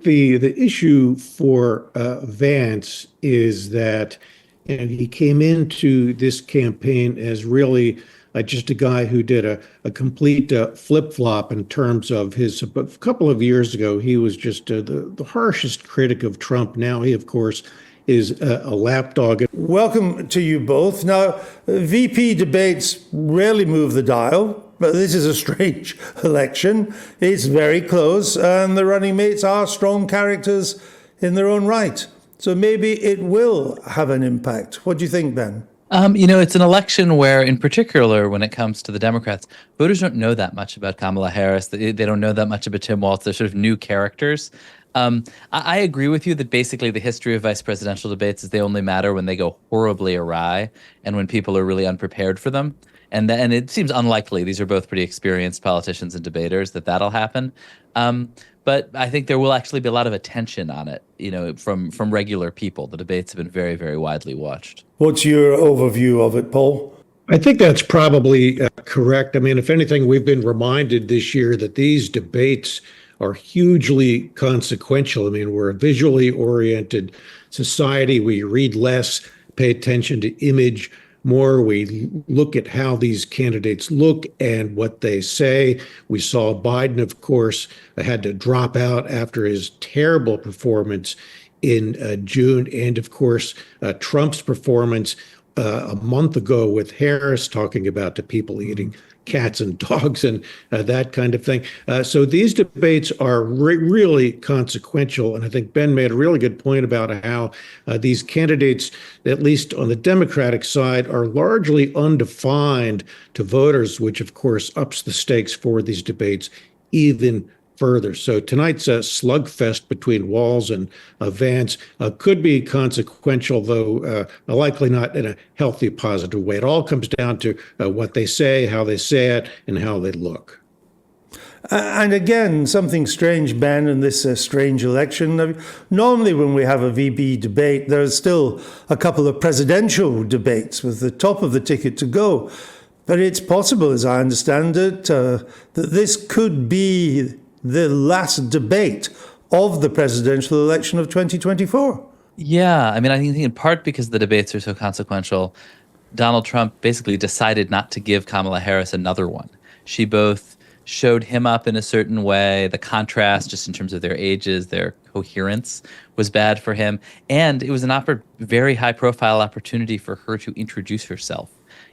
think the issue for Vance is that he came into this campaign as really just a guy who did a complete flip-flop in terms of his. A couple of years ago, he was just the harshest critic of Trump. Now he, of course, is a lapdog. Welcome to you both. Now, VP debates rarely move the dial, but this is a strange election. It's very close, and the running mates are strong characters in their own right. So maybe it will have an impact. What do you think, Ben? It's an election where, in particular, when it comes to the Democrats, voters don't know that much about Kamala Harris. They don't know that much about Tim Walz. They're sort of new characters. I agree with you that basically the history of vice presidential debates is they only matter when they go horribly awry and when people are really unprepared for them. And it seems unlikely. These are both pretty experienced politicians and debaters that'll happen. But I think there will actually be a lot of attention on it, from regular people. The debates have been very, very widely watched. What's your overview of it, Paul? I think that's probably correct. I mean, if anything, we've been reminded this year that these debates are hugely consequential. I mean, we're a visually oriented society. We read less, pay attention to image more. We look at how these candidates look and what they say. We saw Biden, of course, had to drop out after his terrible performance in June. And of course, Trump's performance a month ago with Harris talking about the people eating cats and dogs and that kind of thing. So these debates are really consequential. And I think Ben made a really good point about how these candidates, at least on the Democratic side, are largely undefined to voters, which of course ups the stakes for these debates even further. So tonight's slugfest between Walz and Vance could be consequential, though likely not in a healthy, positive way. It all comes down to what they say, how they say it, and how they look. And again, something strange, Ben, in this strange election. Normally, when we have a VP debate, there's still a couple of presidential debates with the top of the ticket to go. But it's possible, as I understand it, that this could be the last debate of the presidential election of 2024. Yeah, I mean, I think in part because the debates are so consequential, Donald Trump basically decided not to give Kamala Harris another one. She both showed him up in a certain way. The contrast, just in terms of their ages, their coherence, was bad for him. And it was an very high-profile opportunity for her to introduce herself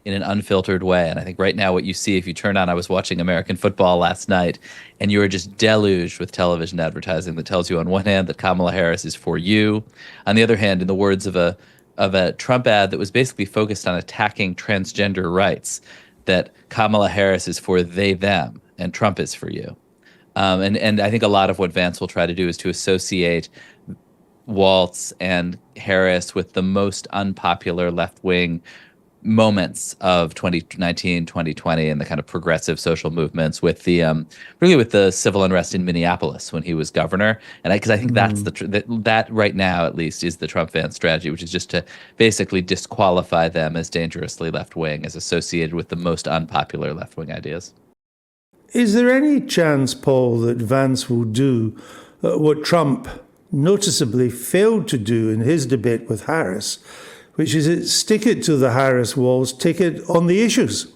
in an unfiltered way. And I think right now what you see, if you turn on, I was watching American football last night, and you are just deluged with television advertising that tells you on one hand that Kamala Harris is for you. On the other hand, in the words of a Trump ad that was basically focused on attacking transgender rights, that Kamala Harris is for they, them, and Trump is for you. And I think a lot of what Vance will try to do is to associate Walz and Harris with the most unpopular left-wing moments of 2019, 2020, and the kind of progressive social movements with the really with the civil unrest in Minneapolis when he was governor. And because I think that's that right now, at least, is the Trump-Vance strategy, which is just to basically disqualify them as dangerously left-wing, as associated with the most unpopular left-wing ideas. Is there any chance, Paul, that Vance will do what Trump noticeably failed to do in his debate with Harris, which is stick it to the Harris-Walz ticket on the issues?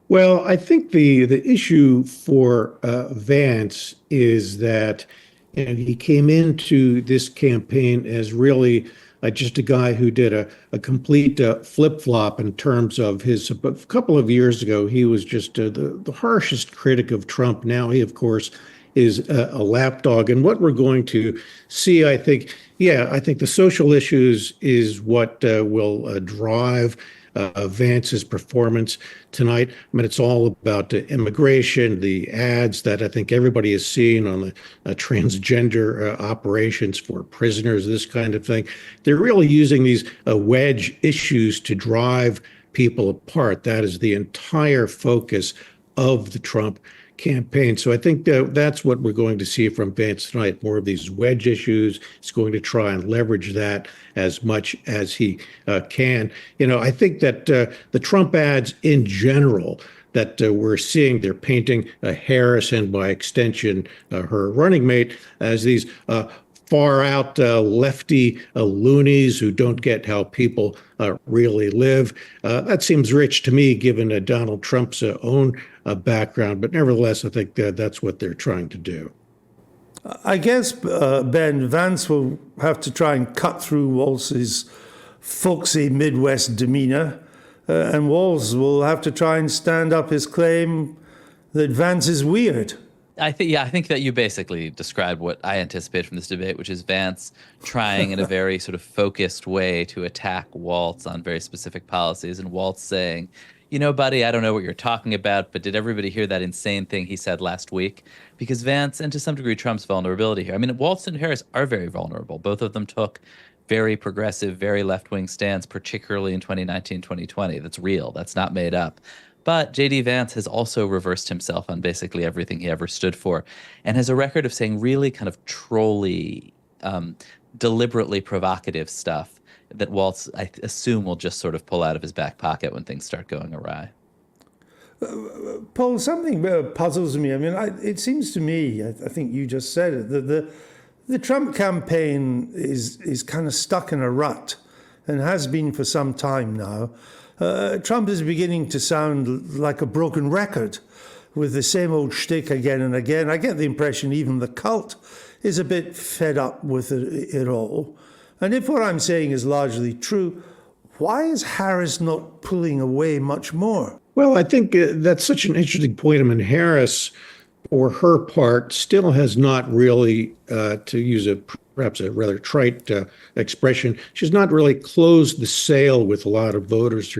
Well, I think the issue for Vance is that he came into this campaign as really just a guy who did a complete flip-flop in terms of his. A couple of years ago, he was just the harshest critic of Trump. Now he, of course, is a lapdog. And what we're going to see, I think the social issues is what will drive Vance's performance tonight. I mean, it's all about immigration, the ads that I think everybody has seen on the transgender operations for prisoners, this kind of thing. They're really using these wedge issues to drive people apart. That is the entire focus of the Trump campaign. So I think that's what we're going to see from Vance tonight, more of these wedge issues. He's going to try and leverage that as much as he can. I think that the Trump ads in general, that we're seeing. They're painting Harris and by extension her running mate as these far out lefty loonies who don't get how people really live. That seems rich to me, given Donald Trump's own background. But nevertheless, I think that's what they're trying to do. I guess, Ben, Vance will have to try and cut through Walz's folksy Midwest demeanor, and Walz will have to try and stand up his claim that Vance is weird. I think that you basically described what I anticipate from this debate, which is Vance trying in a very sort of focused way to attack Walz on very specific policies, and Walz saying, you know, buddy, I don't know what you're talking about, but did everybody hear that insane thing he said last week? Because Vance, and to some degree Trump's vulnerability here, I mean, Walz and Harris are very vulnerable. Both of them took very progressive, very left-wing stands, particularly in 2019, 2020. That's real. That's not made up. But J.D. Vance has also reversed himself on basically everything he ever stood for, and has a record of saying really kind of trolly, deliberately provocative stuff that Walz, I assume, will just sort of pull out of his back pocket when things start going awry. Paul, something puzzles me. I mean, it seems to me, I think you just said it, that the Trump campaign is kind of stuck in a rut and has been for some time now. Trump is beginning to sound like a broken record with the same old shtick again and again. I get the impression even the cult is a bit fed up with it all. And if what I'm saying is largely true, why is Harris not pulling away much more? Well, I think that's such an interesting point. I mean, Harris, for her part, still has not really, to use perhaps a rather trite expression, she's not really closed the sale with a lot of voters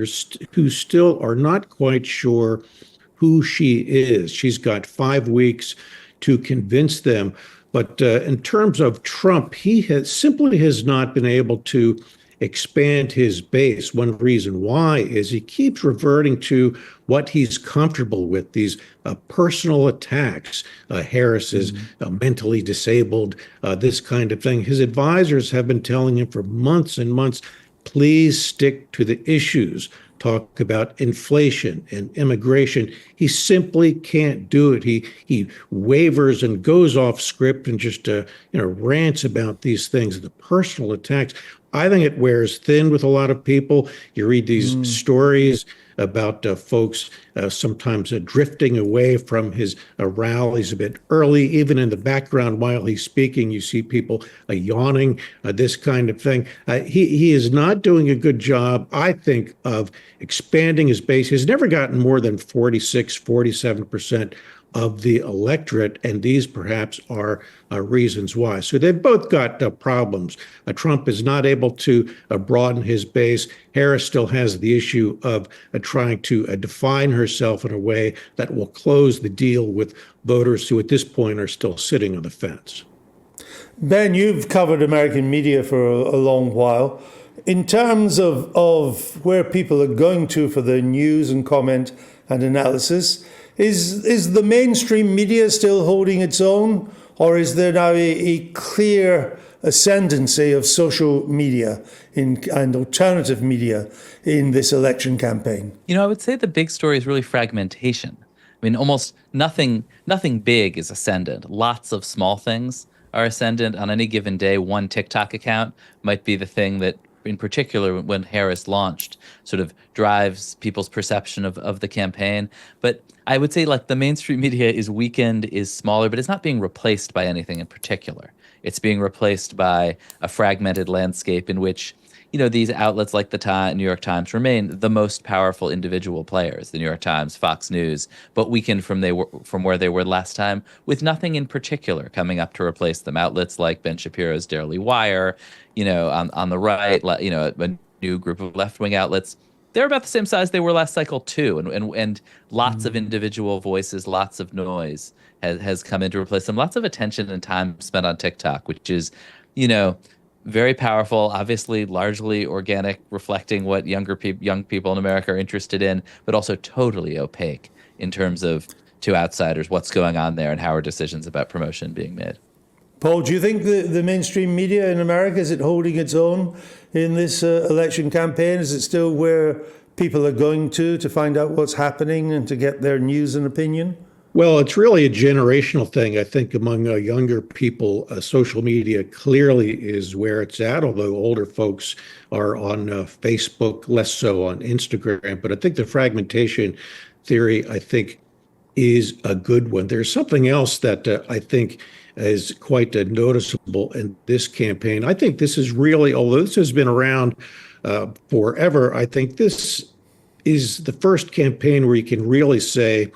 who still are not quite sure who she is. She's got 5 weeks to convince them. But in terms of Trump, he has not been able to expand his base. One reason why is he keeps reverting to what he's comfortable with, these personal attacks. Harris is mentally disabled, this kind of thing. His advisors have been telling him for months and months, please stick to the issues. Talk about inflation and immigration. He simply can't do it. He wavers and goes off script and just rants about these things. The personal attacks, I think it wears thin with a lot of people. You read these stories about folks sometimes drifting away from his rallies a bit early. Even in the background while he's speaking, you see people yawning, this kind of thing. He is not doing a good job, I think, of expanding his base. He's never gotten more than 46, 47% of the electorate, and these perhaps are reasons why. So they've both got problems. Trump is not able to broaden his base. Harris still has the issue of trying to define herself in a way that will close the deal with voters who at this point are still sitting on the fence. Ben, you've covered American media for a long while. In terms of where people are going to for their news and comment and analysis, is the mainstream media still holding its own, or is there now a clear ascendancy of social media and alternative media in this election campaign? You know, I would say the big story is really fragmentation. I mean, almost nothing big is ascendant. Lots of small things are ascendant. On any given day, one TikTok account might be the thing that, in particular, when Harris launched, sort of drives people's perception of the campaign. But I would say, like, the mainstream media is weakened, is smaller, but it's not being replaced by anything in particular. It's being replaced by a fragmented landscape in which, you know, these outlets like the New York Times remain the most powerful individual players, the New York Times, Fox News, but weakened from where they were last time, with nothing in particular coming up to replace them. Outlets like Ben Shapiro's Daily Wire, you know, on the right, you know, a new group of left-wing outlets. They're about the same size they were last cycle too, and lots of individual voices, lots of noise has come in to replace them. Lots of attention and time spent on TikTok, which is, you know, very powerful, obviously largely organic, reflecting what young people in America are interested in, but also totally opaque in terms of, to outsiders, what's going on there and how are decisions about promotion being made. Paul, do you think the mainstream media in America, is it holding its own in this election campaign? Is it still where people are going to find out what's happening and to get their news and opinion? Well, it's really a generational thing. I think among younger people, social media clearly is where it's at, although older folks are on Facebook, less so on Instagram. But I think the fragmentation theory, I think, is a good one. There's something else that I think is quite noticeable in this campaign. I think this is really, although this has been around forever, I think this is the first campaign where you can really say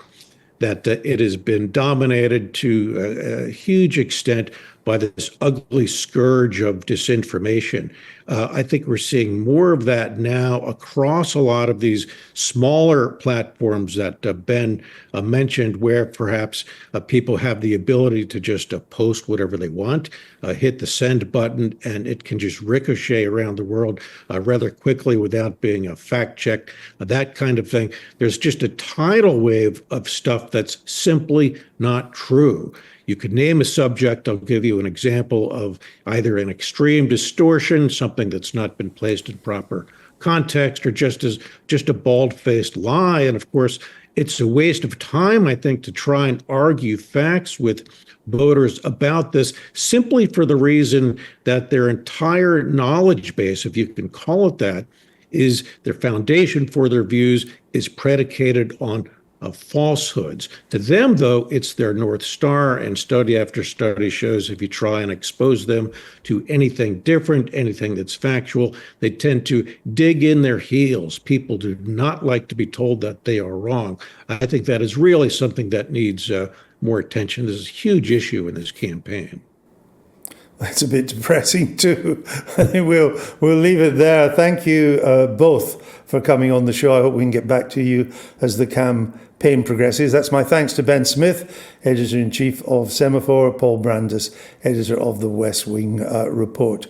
that it has been dominated to a huge extent by this ugly scourge of disinformation. I think we're seeing more of that now across a lot of these smaller platforms that Ben mentioned, where perhaps people have the ability to just post whatever they want, hit the send button, and it can just ricochet around the world rather quickly without being fact checked, that kind of thing. There's just a tidal wave of stuff that's simply not true. You could name a subject. I'll give you an example of either an extreme distortion, something that's not been placed in proper context, or just a bald-faced lie. And of course, it's a waste of time, I think, to try and argue facts with voters about this simply for the reason that their entire knowledge base, if you can call it that, is their foundation for their views is predicated on falsehoods. To them, though, it's their North Star, and study after study shows if you try and expose them to anything different, anything that's factual, they tend to dig in their heels. People do not like to be told that they are wrong. I think that is really something that needs more attention. This is a huge issue in this campaign. It's a bit depressing too. I think we'll leave it there. Thank you both for coming on the show. I hope we can get back to you as the campaign progresses. That's my thanks to Ben Smith, Editor-in-Chief of Semaphore, Paul Brandus, Editor of the West Wing Report.